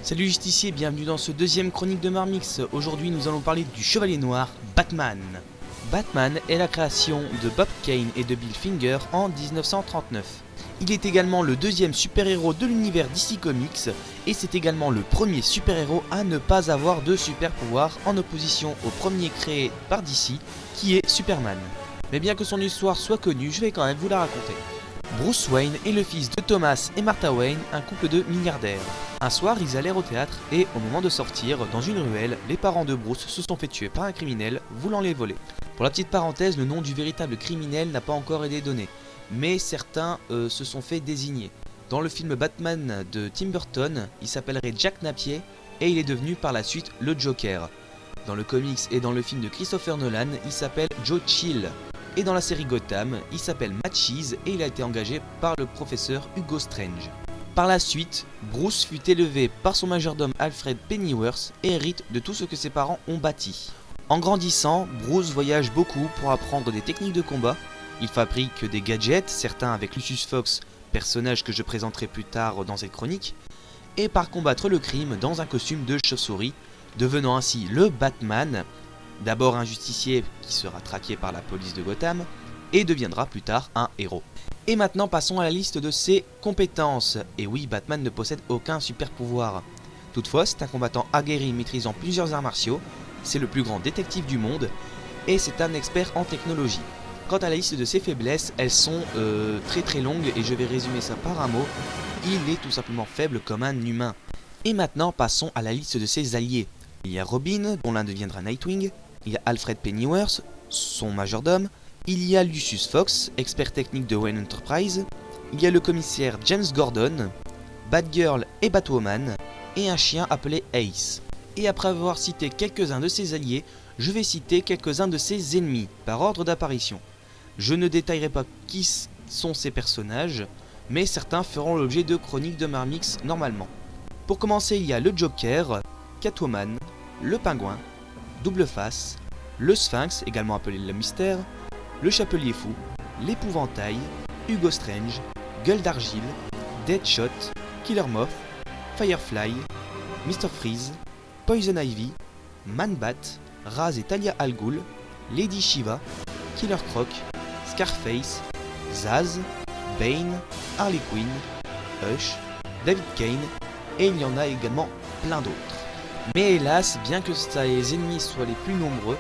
Salut justicier, bienvenue dans ce deuxième chronique de Marmix. Aujourd'hui nous allons parler du Chevalier Noir, Batman. Batman est la création de Bob Kane et de Bill Finger en 1939. Il est également le deuxième super-héros de l'univers DC Comics et c'est également le premier super-héros à ne pas avoir de super-pouvoir en opposition au premier créé par DC qui est Superman. Mais bien que son histoire soit connue, je vais quand même vous la raconter. Bruce Wayne est le fils de Thomas et Martha Wayne, un couple de milliardaires. Un soir, ils allèrent au théâtre et, au moment de sortir, dans une ruelle, les parents de Bruce se sont fait tuer par un criminel voulant les voler. Pour la petite parenthèse, le nom du véritable criminel n'a pas encore été donné, mais certains se sont fait désigner. Dans le film Batman de Tim Burton, il s'appellerait Jack Napier et il est devenu par la suite le Joker. Dans le comics et dans le film de Christopher Nolan, il s'appelle Joe Chill. Et dans la série Gotham, il s'appelle Matt Cheese et il a été engagé par le professeur Hugo Strange. Par la suite, Bruce fut élevé par son majordome Alfred Pennyworth et hérite de tout ce que ses parents ont bâti. En grandissant, Bruce voyage beaucoup pour apprendre des techniques de combat. Il fabrique des gadgets, certains avec Lucius Fox, personnage que je présenterai plus tard dans cette chronique, et par combattre le crime dans un costume de chauve-souris, devenant ainsi le Batman. D'abord un justicier qui sera traqué par la police de Gotham et deviendra plus tard un héros. Et maintenant passons à la liste de ses compétences. Et oui, Batman ne possède aucun super pouvoir. Toutefois, c'est un combattant aguerri maîtrisant plusieurs arts martiaux, c'est le plus grand détective du monde et c'est un expert en technologie. Quant à la liste de ses faiblesses, elles sont très longues et je vais résumer ça par un mot. Il est tout simplement faible comme un humain. Et maintenant passons à la liste de ses alliés. Il y a Robin, dont l'un deviendra Nightwing. Il y a Alfred Pennyworth, son majordome. Il y a Lucius Fox, expert technique de Wayne Enterprise. Il y a le commissaire James Gordon, Batgirl et Batwoman, et un chien appelé Ace. Et après avoir cité quelques-uns de ses alliés, je vais citer quelques-uns de ses ennemis, par ordre d'apparition. Je ne détaillerai pas qui sont ces personnages, mais certains feront l'objet de chroniques de Marmix normalement. Pour commencer, il y a le Joker, Catwoman, le Pingouin, Double Face, le Sphinx, également appelé le Mystère, le Chapelier Fou, l'Épouvantail, Hugo Strange, Gueule d'Argile, Deadshot, Killer Moth, Firefly, Mr. Freeze, Poison Ivy, Man-Bat, Raz et Talia Al Ghul, Lady Shiva, Killer Croc, Scarface, Zaz, Bane, Harley Quinn, Hush, David Kane, et il y en a également plein d'autres. Mais hélas, bien que ses ennemis soient les plus nombreux,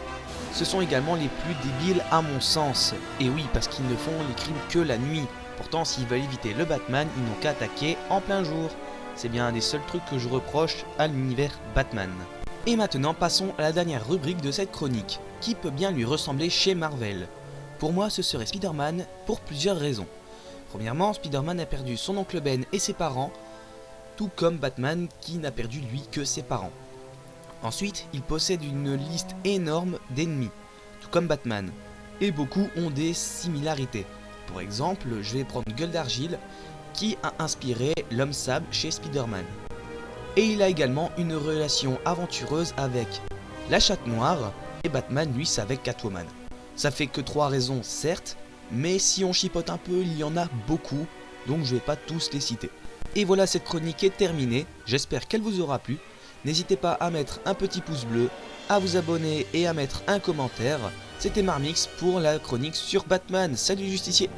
ce sont également les plus débiles à mon sens. Et oui, parce qu'ils ne font les crimes que la nuit. Pourtant, s'ils veulent éviter le Batman, ils n'ont qu'à attaquer en plein jour. C'est bien un des seuls trucs que je reproche à l'univers Batman. Et maintenant, passons à la dernière rubrique de cette chronique. Qui peut bien lui ressembler chez Marvel? Pour moi, ce serait Spider-Man pour plusieurs raisons. Premièrement, Spider-Man a perdu son oncle Ben et ses parents, tout comme Batman qui n'a perdu lui que ses parents. Ensuite, il possède une liste énorme d'ennemis, tout comme Batman, et beaucoup ont des similarités. Pour exemple, je vais prendre Gueule d'Argile, qui a inspiré l'Homme Sable chez Spider-Man. Et il a également une relation aventureuse avec la Chatte Noire, et Batman, lui, c'est avec Catwoman. Ça fait que 3 raisons, certes, mais si on chipote un peu, il y en a beaucoup, donc je vais pas tous les citer. Et voilà, cette chronique est terminée, j'espère qu'elle vous aura plu. N'hésitez pas à mettre un petit pouce bleu, à vous abonner et à mettre un commentaire. C'était Marmix pour la chronique sur Batman. Salut justicier!